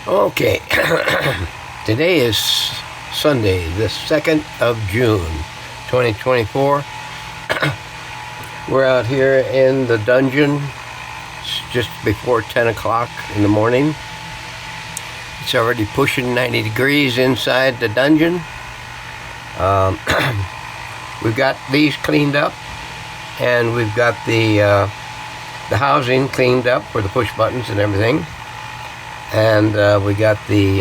Okay, today is Sunday, the 2nd of June, 2024. We're out here in the dungeon. It's just before 10 o'clock in the morning. It's already pushing 90 degrees inside the dungeon. We've got these cleaned up, and we've got the housing cleaned up for the push buttons and everything. And we got the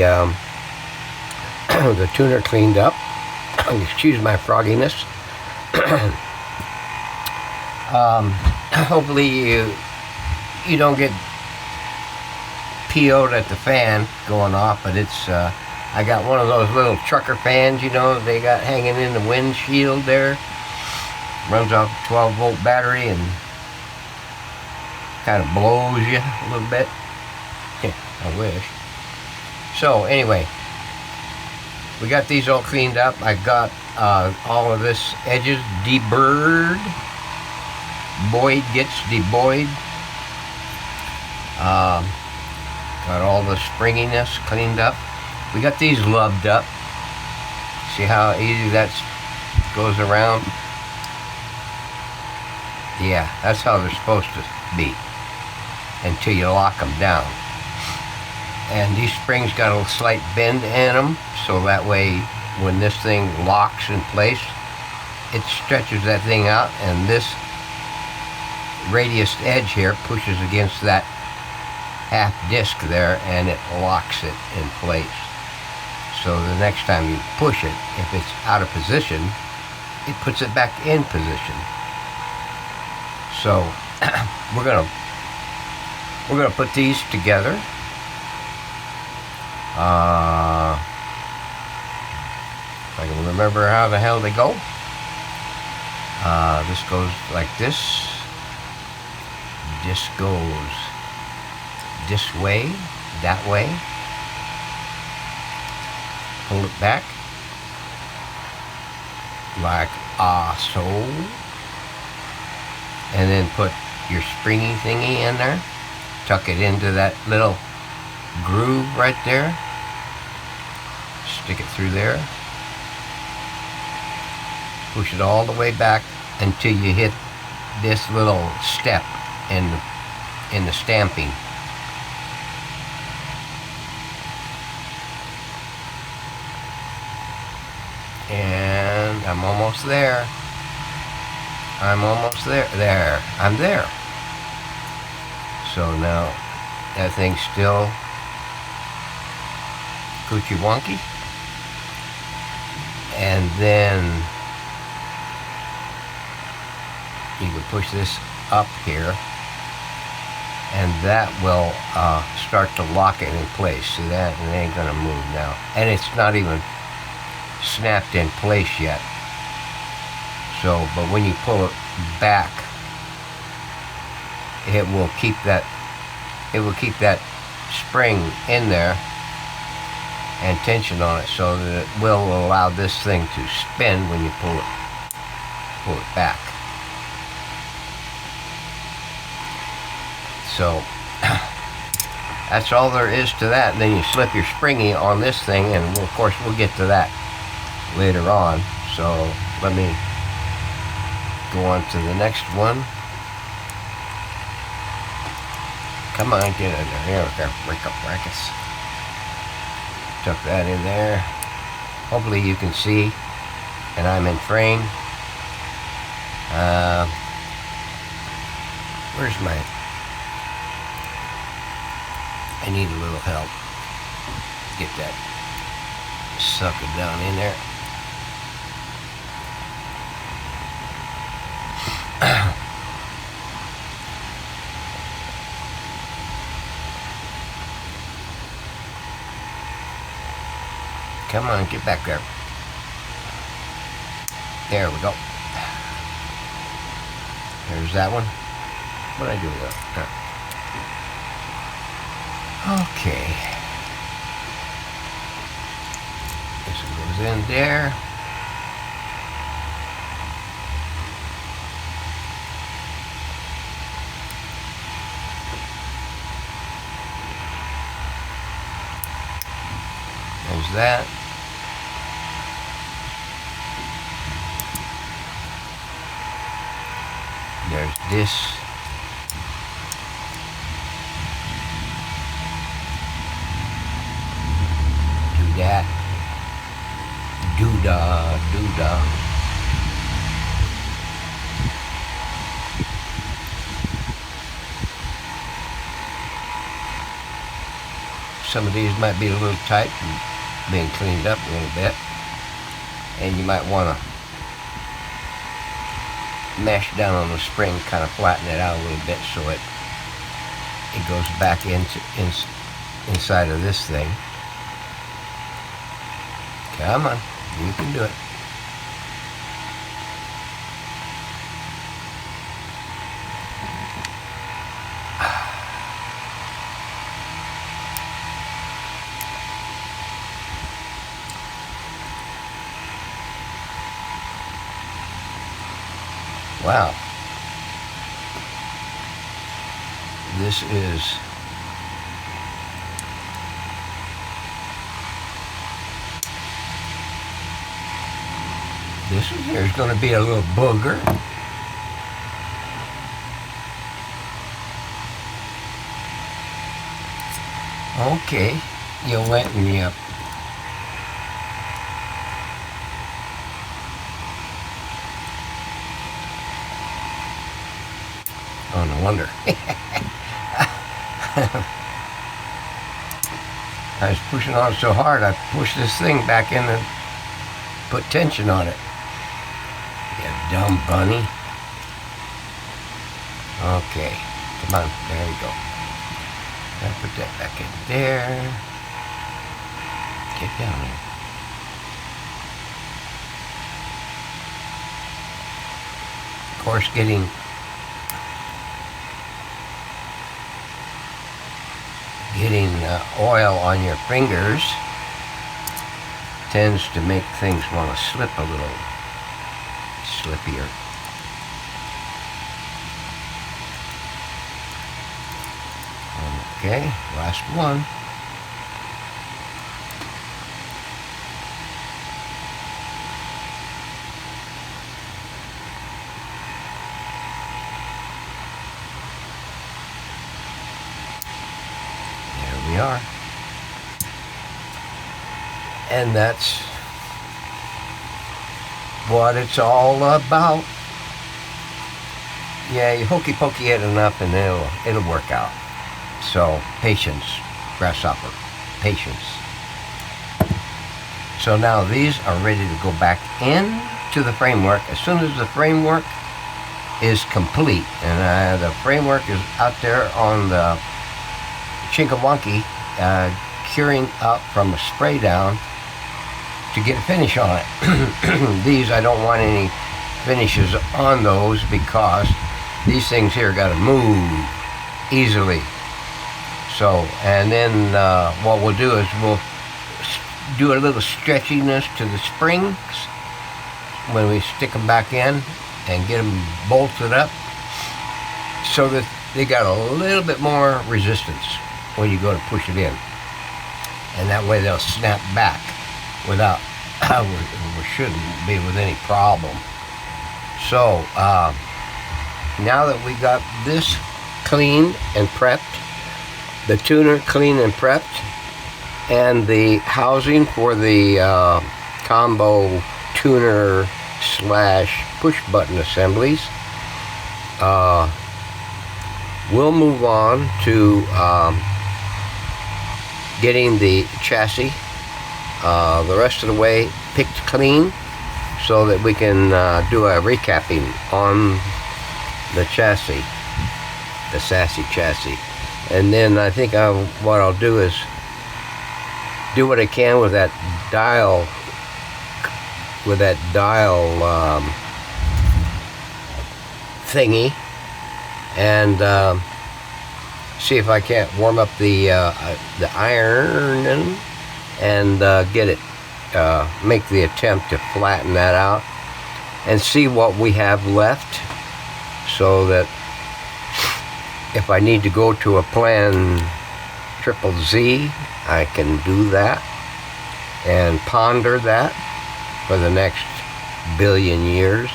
the tuner cleaned up. Excuse my frogginess. Hopefully you don't get PO'd at the fan going off, but it's I got one of those little trucker fans, you know, they got hanging in the windshield there. Runs off a 12-volt battery and kind of blows you a little bit. I wish. So anyway, we got these all cleaned up. I got all of this edges deburred. Boyd gets deboyed. Got all the springiness cleaned up. We got these lubbed up. See how easy that goes around? Yeah, that's how they're supposed to be until you lock them down. And these springs got a slight bend in them, so that way when this thing locks in place, it stretches that thing out, and this radius edge here pushes against that half disc there, and it locks it in place. So the next time you push it, if it's out of position, it puts it back in position. So we're gonna put these together. If I can remember how the hell they go. This goes like this. This goes this way, that way. Pull it back like so, and then put your springy thingy in there. Tuck it into that little groove right there. Stick it through there. Push it all the way back until you hit this little step in the stamping. And I'm almost there. I'm almost there. There. I'm there. So now that thing's still coochie wonky. And then you can push this up here, and that will start to lock it in place. See that? It ain't gonna move now. And it's not even snapped in place yet. So, but when you pull it back, it will keep that spring in there and tension on it, so that it will allow this thing to spin when you pull it back. So that's all there is to that. And then you slip your springy on this thing, and of course we'll get to that later on. So let me go on to the next one. Come on, get in there. Here we go. Break up brackets. Tuck that in there. Hopefully you can see, and I'm in frame. Where's my... I need a little help. Get that sucker down in there. Come on, get back there. There we go. There's that one. What did I do with that? Okay. This one goes in there. There's that. There's this. Do that. Doo-dah, doo-dah. Some of these might be a little tight and being cleaned up a little bit. And you might want to mash down on the spring, kind of flatten it out a little bit so it goes back inside of this thing. Come on, you can do it. Wow. This is this one here is going to be a little booger. Okay, you went and you oh, no wonder. I was pushing on so hard, I pushed this thing back in and put tension on it. You dumb bunny. Okay, come on, there we go. Now put that back in there. Get down there. Of course, getting oil on your fingers tends to make things want to slip a little slippier. Okay, last one. There we are. And that's what it's all about. Yeah, you hokey pokey it enough and it'll work out. So, patience, grasshopper, patience. So now these are ready to go back into the framework. As soon as the framework is complete, and the framework is out there on the Chinkawonky, curing up from a spray down to get a finish on it. These, I don't want any finishes on those because these things here got to move easily. So, and then what we'll do is we'll do a little stretchiness to the springs when we stick them back in and get them bolted up so that they got a little bit more resistance when you go to push it in. And that way they'll snap back without, we shouldn't be with any problem. So, now that we got this cleaned and prepped, the tuner clean and prepped, and the housing for the combo tuner / push button assemblies, we'll move on to getting the chassis the rest of the way picked clean so that we can do a recapping on the chassis, the sassy chassis. And then I think what I'll do is do what I can with that dial, thingy, and see if I can't warm up the iron and get it, make the attempt to flatten that out and see what we have left, so that if I need to go to a plan ZZZ, I can do that. and ponder that for the next billion years.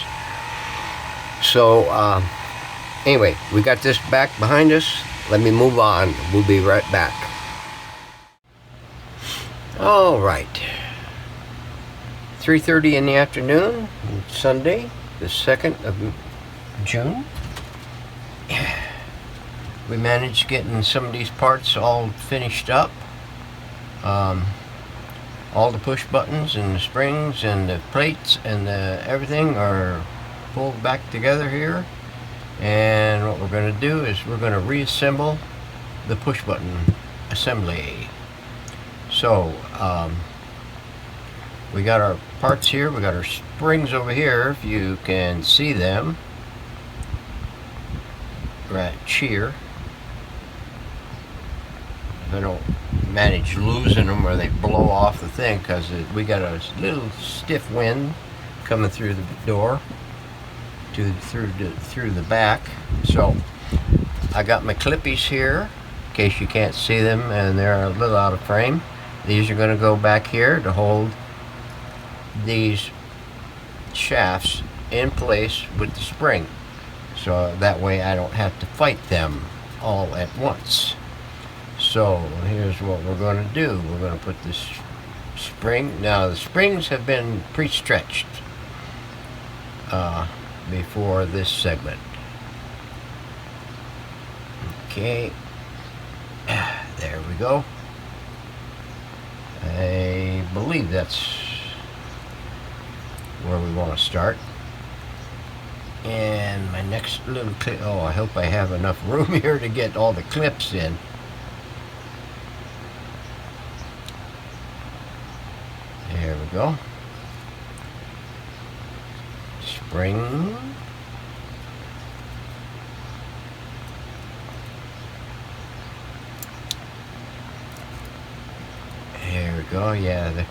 So anyway, we got this back behind us. Let me move on. We'll be right back. All right. 3:30 in the afternoon, Sunday, the 2nd of June. We managed getting some of these parts all finished up. All the push buttons and the springs and the plates and everything are pulled back together here. And what we're going to do is we're going to reassemble the push button assembly. So we got our parts here. We got our springs over here, if you can see them, right here. If I don't manage losing them or they blow off the thing, because we got a little stiff wind coming through the door through the back. So I got my clippies here in case you can't see them and they're a little out of frame. These are going to go back here to hold these shafts in place with the spring, so that way I don't have to fight them all at once. So here's what we're going to do. We're going to put this spring. Now the springs have been pre-stretched before this segment. Okay, there we go. I believe that's where we want to start. And my next little clip, oh, I hope I have enough room here to get all the clips in. There we go. Spring. There we go. Yeah,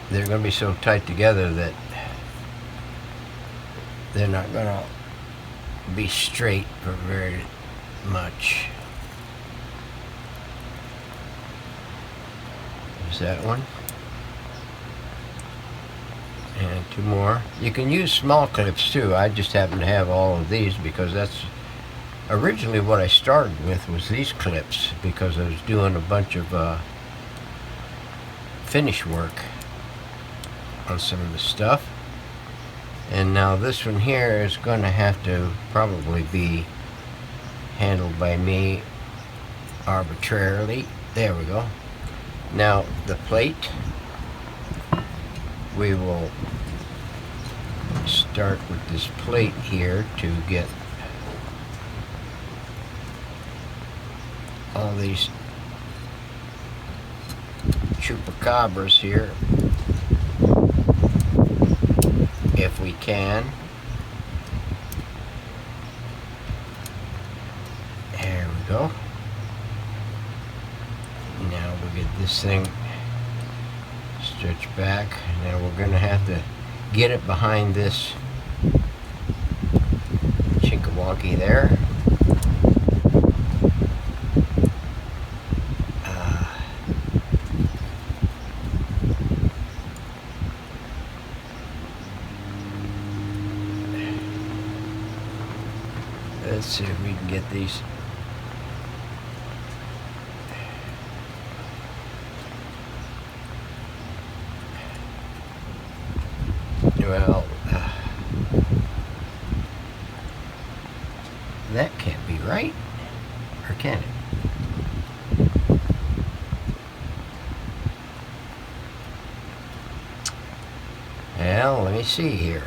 they're going to be so tight together that they're not going to be straight for very much. There's that one. And two more. You can use small clips too. I just happen to have all of these because that's originally what I started with, was these clips, because I was doing a bunch of finish work on some of the stuff. And now this one here is going to have to probably be handled by me arbitrarily. There we go. Now the plate, we will start with this plate here to get all these chupacabras here, if we can. There we go. Now we'll get this thing stretched back. Now we're going to have to get it behind this chinkawonky there. Let's see if we can get these. Well, that can't be right, or can it? Well, let me see here.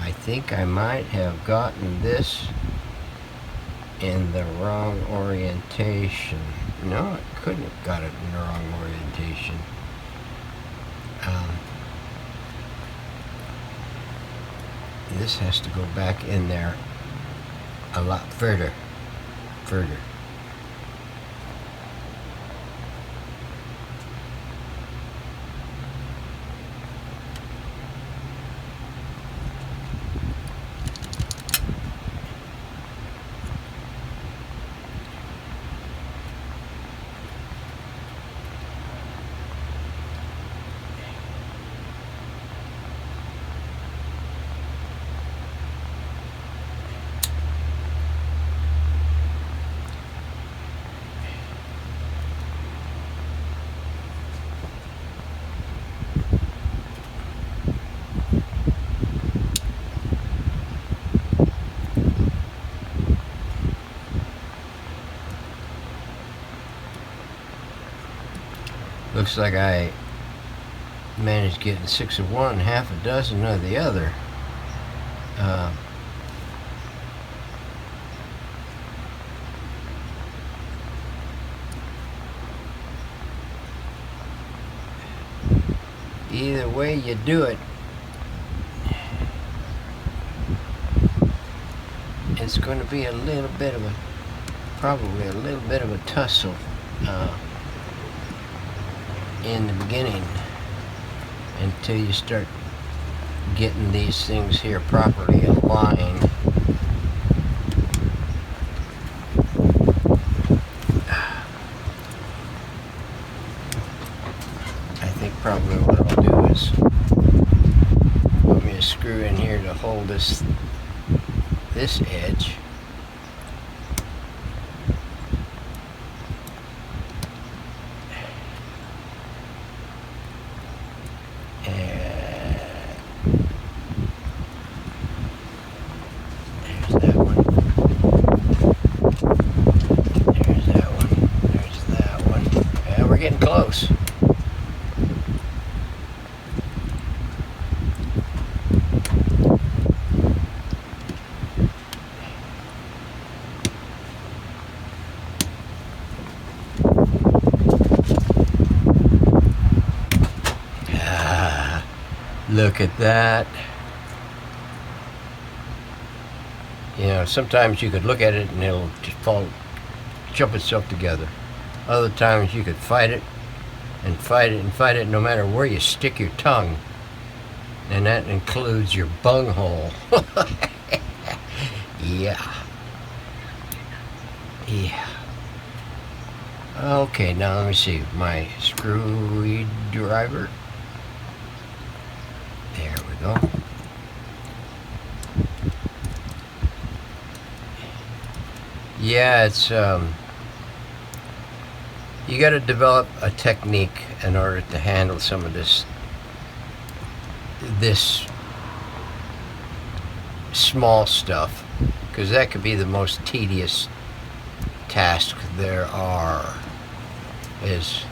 I think I might have gotten this in the wrong orientation. No, it couldn't have got it in the wrong orientation. This has to go back in there a lot further. Looks like I managed getting 6 of one, half a dozen of the other. Either way you do it, it's going to be a little bit of a, probably a little bit of a tussle in the beginning until you start getting these things here properly aligned. I think probably what I'll do is put me a screw in here to hold this edge. Getting close. Look at that. You know, sometimes you could look at it and it'll just jump itself together. Other times you could fight it and fight it and fight it no matter where you stick your tongue. And that includes your bunghole. Yeah. Yeah. Okay, now let me see. My screwdriver. There we go. Yeah, it's you got to develop a technique in order to handle some of this small stuff, because that could be the most tedious task there are, is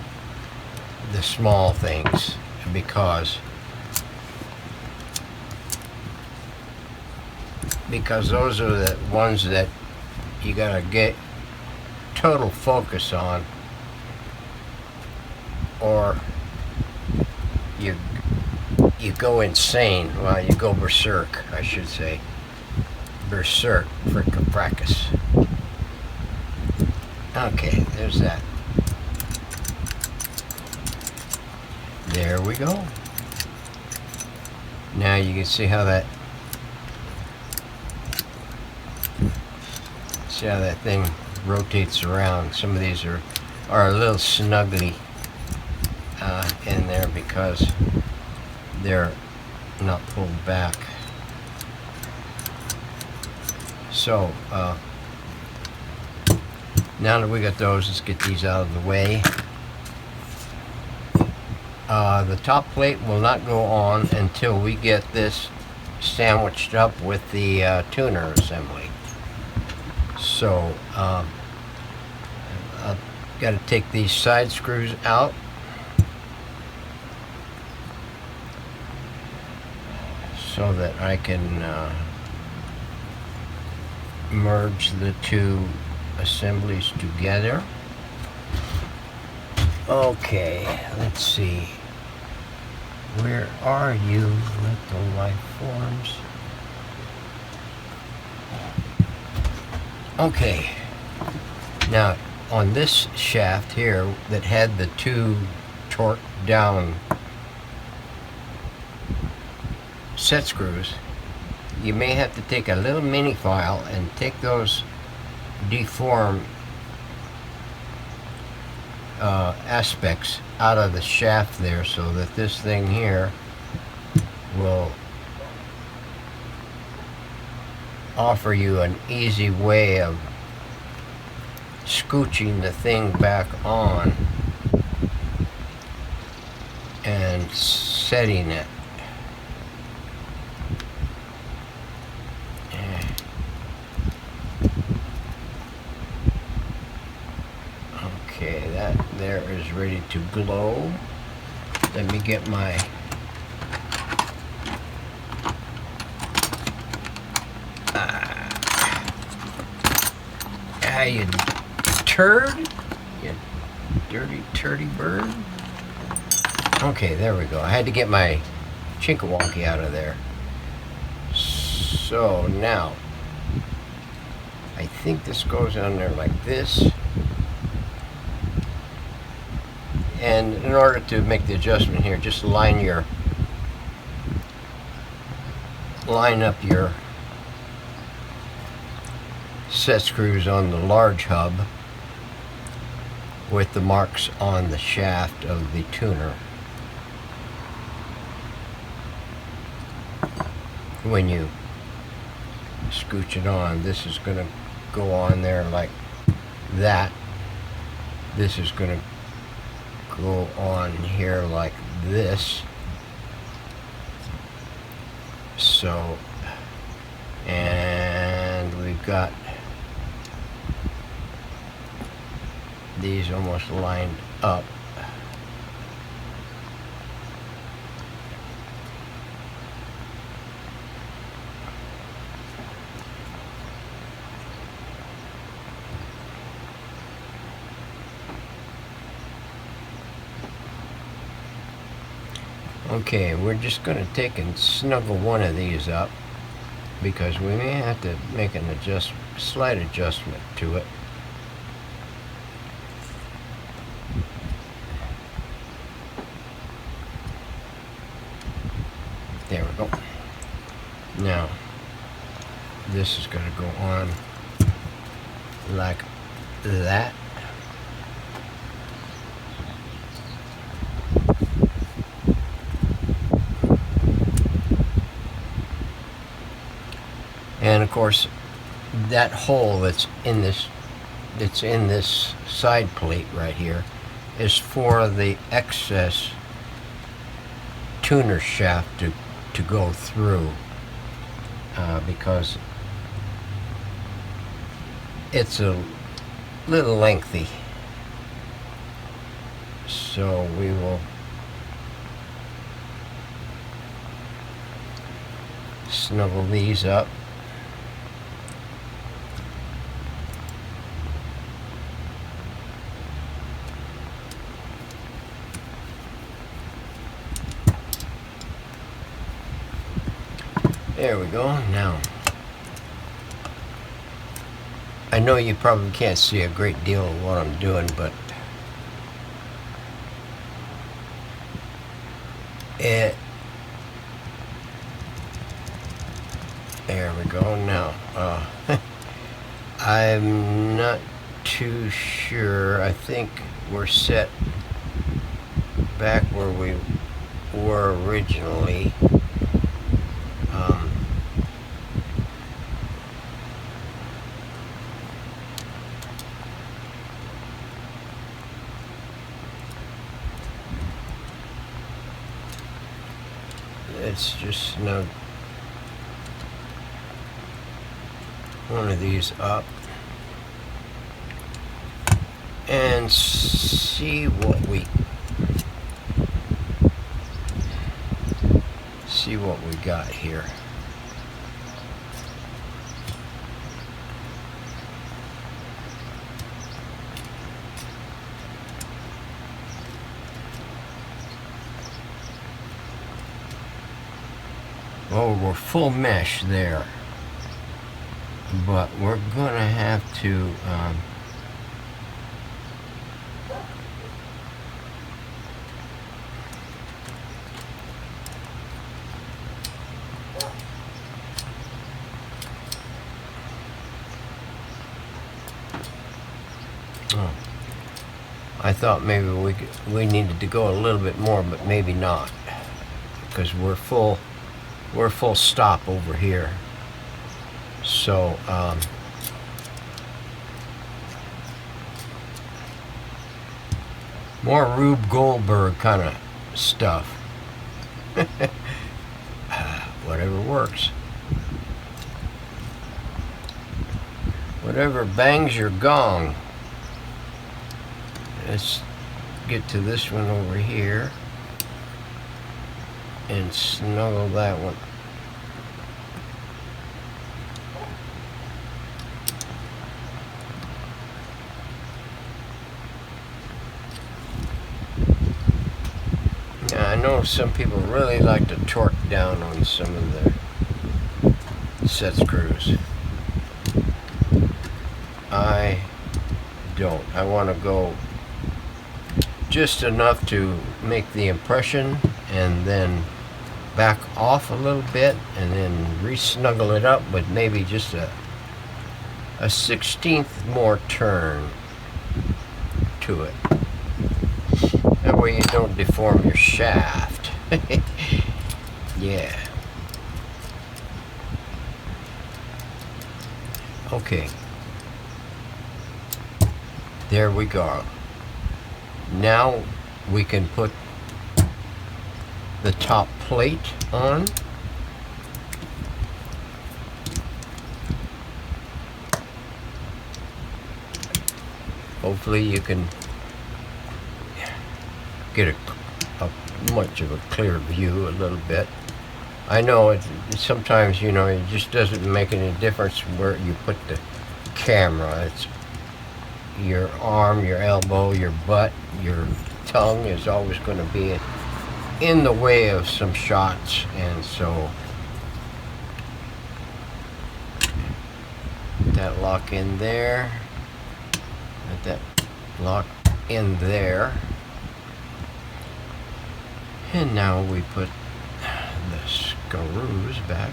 the small things, because those are the ones that you got to get total focus on, or you go insane. Well, you go berserk, I should say. Berserk, fricka-frackus. Okay, there's that. There we go. Now you can see how that thing rotates around. Some of these are a little snuggly in there because they're not pulled back. So now that we got those, let's get these out of the way. The top plate will not go on until we get this sandwiched up with the tuner assembly. So I've got to take these side screws out. So that I can merge the two assemblies together. Okay, let's see. Where are you, little life forms? Okay, now on this shaft here that had the two torqued down set screws, you may have to take a little mini file and take those deformed aspects out of the shaft there, so that this thing here will offer you an easy way of scooching the thing back on and setting it. Okay, that there is is ready to glow. Let me get my you turd, you dirty turdy bird. Okay, there we go. I had to get my chinkawonky out of there. So now I think this goes on there like this, and in order to make the adjustment here, just line up your set screws on the large hub with the marks on the shaft of the tuner. When you scooch it on, this is going to go on there like that. This is going to go on here like this. So, and we've got these almost lined up. Okay, we're just going to take and snuggle one of these up because we may have to make an slight adjustment to it. There we go. Now, this is going to go on like that. And of course, that hole that's in this side plate right here is for the excess tuner shaft to go through, because it's a little lengthy. So we will snuggle these up. There we go. Now, I know you probably can't see a great deal of what I'm doing, but there we go. Now, I'm not too sure. I think we're set back where we were originally. Let's just snug one of these up and see what we got here. Well, we're full mesh there, but we're gonna have to I thought maybe we needed to go a little bit more, but maybe not, because we're full stop over here. So more Rube Goldberg kind of stuff. Whatever works. Whatever bangs your gong. get to this one over here and snuggle that one. Now I know some people really like to torque down on some of their set screws. I don't. I want to go just enough to make the impression and then back off a little bit and then re-snuggle it up with maybe just a 1/16 more turn to it. That way you don't deform your shaft. Yeah. Okay. There we go. Now we can put the top plate on. Hopefully you can get a much of a clear view a little bit. I know it sometimes, you know, it just doesn't make any difference where you put the camera. It's your arm, your elbow, your butt, your tongue is always going to be in the way of some shots, and so that lock in there, let that lock in there, and now we put the screws back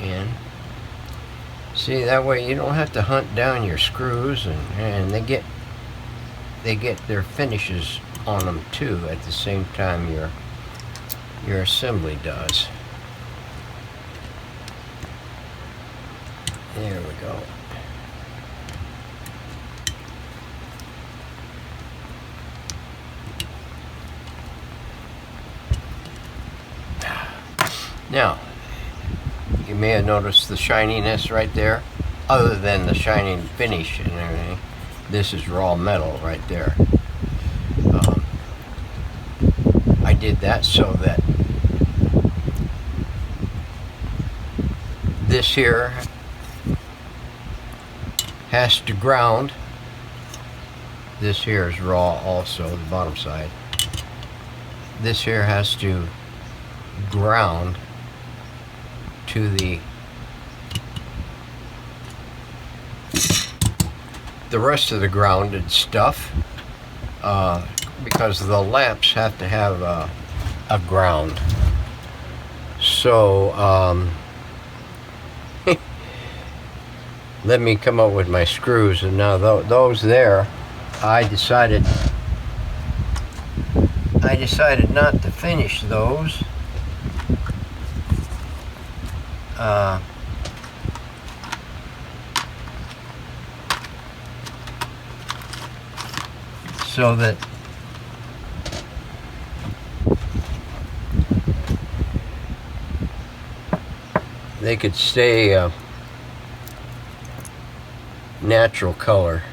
in. See, that way you don't have to hunt down your screws, and they get their finishes on them too at the same time your assembly does. There we go. Now, you may have noticed the shininess right there. Other than the shining finish and everything, this is raw metal right there. I did that so that this here has to ground. This here is raw also, the bottom side. This here has to ground to the rest of the grounded stuff, because the lamps have to have a ground. So let me come up with my screws, and now those there, I decided not to finish those. So that they could stay natural color,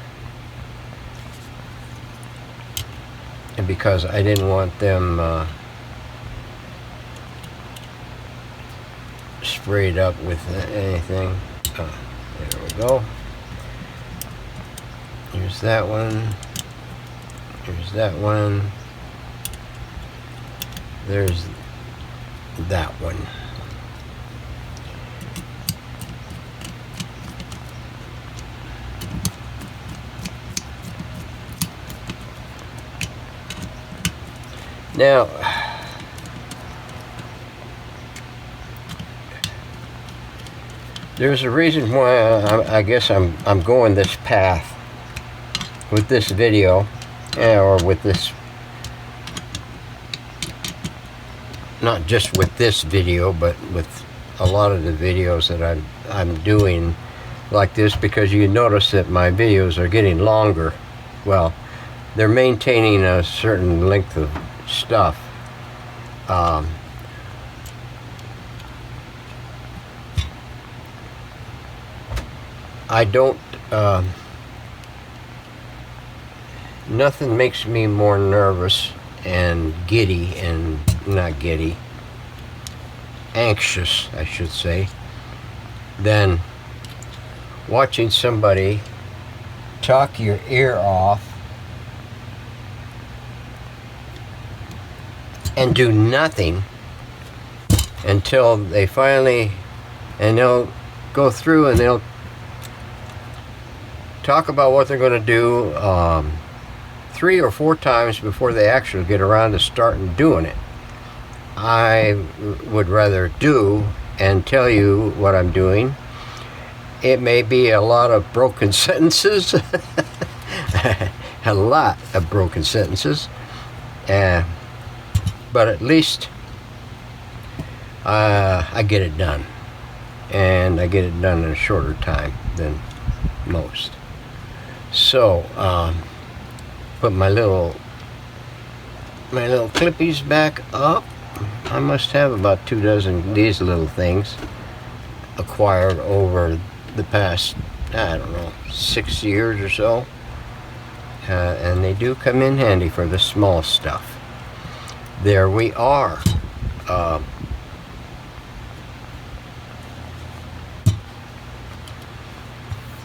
and because I didn't want them sprayed up with anything. There we go. Here's that one. There's that one. There's that one. Now, there's a reason why I guess I'm going this path with this video. Or with this, not just with this video, but with a lot of the videos that I'm doing like this, because you notice that my videos are getting longer. Well, they're maintaining a certain length of stuff. I don't Nothing makes me more nervous and giddy, and not giddy, anxious, I should say, than watching somebody talk your ear off and do nothing until they finally, and they'll go through and they'll talk about what they're going to do 3 or 4 times before they actually get around to starting doing it. I would rather do and tell you what I'm doing. It may be a lot of broken sentences, a lot of broken sentences, but at least I get it done, and I get it done in a shorter time than most. So put my little clippies back up. I must have about 2 dozen these little things acquired over the past, I don't know, 6 years or so, and they do come in handy for the small stuff. There we are.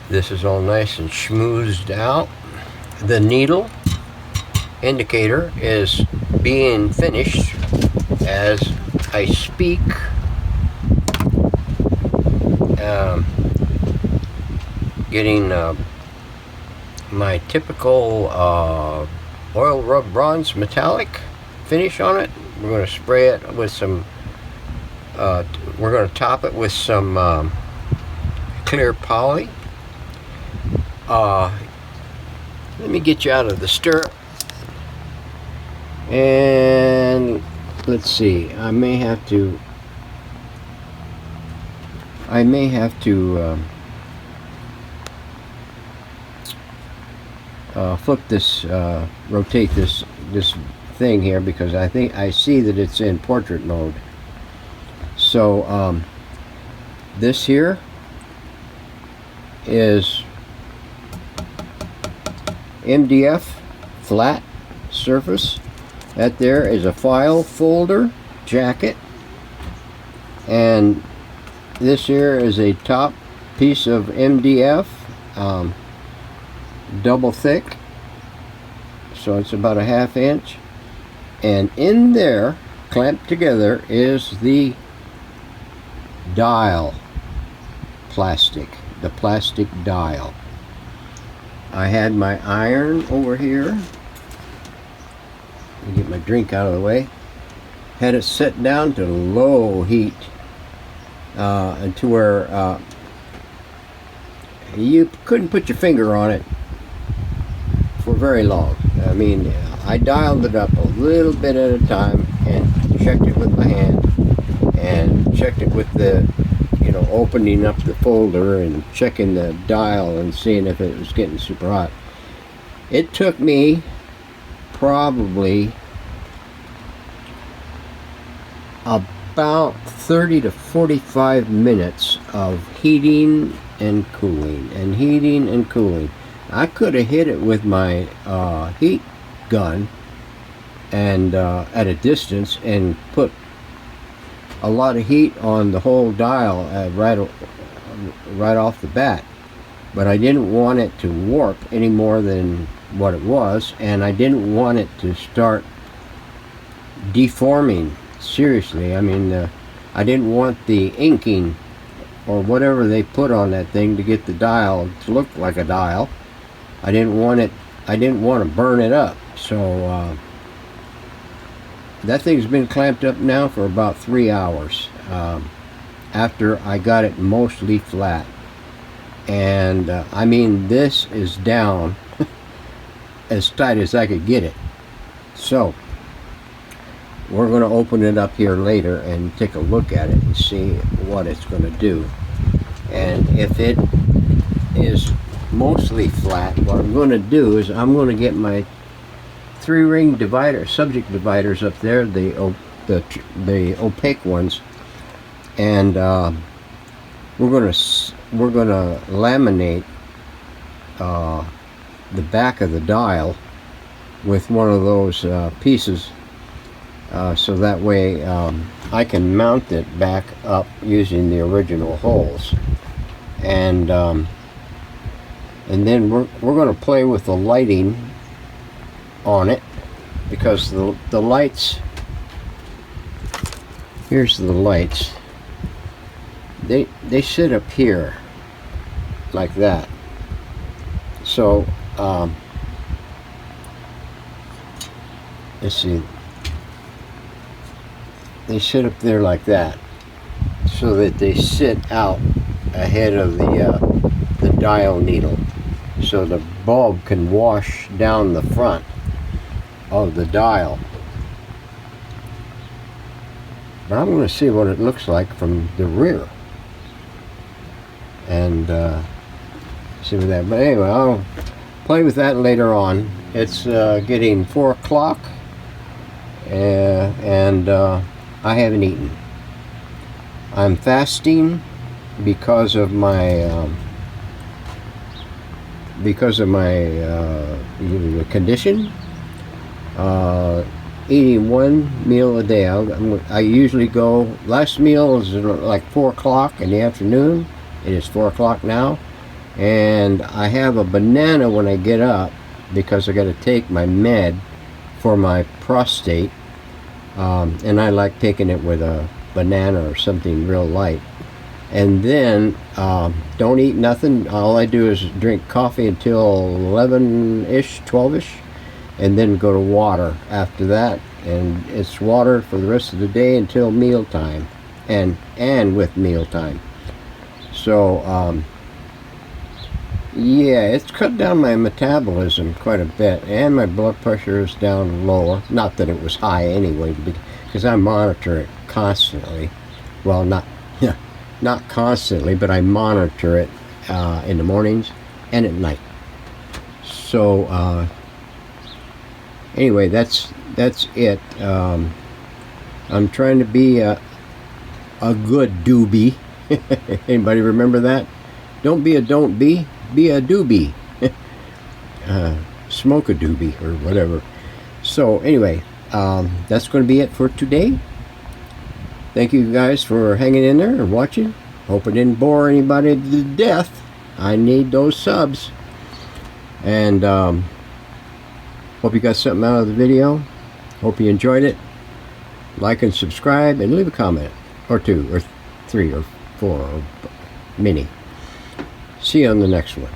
This is all nice and schmoozed out. The needle indicator is being finished as I speak. Getting my typical oil rub bronze metallic finish on it. We're going to spray it with some, we're going to top it with some clear poly. Let me get you out of the stirrup, and let's see, I may have to flip this, rotate this thing here, because I think I see that it's in portrait mode. So this here is MDF flat surface. That there is a file folder jacket, and this here is a top piece of MDF, double thick, so it's about a 1/2 inch, and in there, clamped together, is the dial plastic, the plastic dial. I had my iron over here. Let me get my drink out of the way. Had it set down to low heat, and to where you couldn't put your finger on it for very long. I mean, I dialed it up a little bit at a time and checked it with my hand, and checked it with the, opening up the folder and checking the dial and seeing if it was getting super hot. It took me probably about 30 to 45 minutes of heating and cooling and heating and cooling. I could have hit it with my heat gun and at a distance and put a lot of heat on the whole dial right off the bat, but I didn't want it to warp any more than what it was, and I didn't want it to start deforming seriously. I mean, I didn't want the inking or whatever they put on that thing to get the dial to look like a dial. I didn't want to burn it up. So that thing's been clamped up now for about 3 hours after I got it mostly flat. And I mean, this is down as tight as I could get it. So we're going to open it up here later and take a look at it and see what it's going to do. And if it is mostly flat, what I'm going to do is I'm going to get my 3-ring divider, subject dividers up there, the opaque ones, and we're going to laminate the back of the dial with one of those pieces, so that way I can mount it back up using the original holes. And then we're going to play with the lighting on it, because the lights, here's the lights, they sit up here like that. So let's see, they sit up there like that, so that they sit out ahead of the dial needle, so the bulb can wash down the front of the dial. But I'm going to see what it looks like from the rear, and see with that. But anyway, I'll play with that later on. It's getting 4 o'clock, and I haven't eaten. I'm fasting because of my condition. Eating 1 meal a day. I usually go, last meal is like 4 o'clock in the afternoon. It is 4 o'clock now, and I have a banana when I get up, because I got to take my med for my prostate, and I like taking it with a banana or something real light. And then don't eat nothing. All I do is drink coffee until 11-ish, 12-ish, and then go to water after that. And it's water for the rest of the day until mealtime, and with mealtime. So yeah, it's cut down my metabolism quite a bit, and my blood pressure is down lower. Not that it was high anyway, because I monitor it constantly. Well, not constantly, but I monitor it in the mornings and at night. So anyway, that's it. I'm trying to be a good doobie. Anybody remember that? Don't be a doobie. Smoke a doobie or whatever. So anyway, that's going to be it for today. Thank you guys for hanging in there and watching. Hope it didn't bore anybody to death. I need those subs. And hope you got something out of the video. Hope you enjoyed it. Like and subscribe, and leave a comment or 2 or 3 or 4 or many. See you on the next one.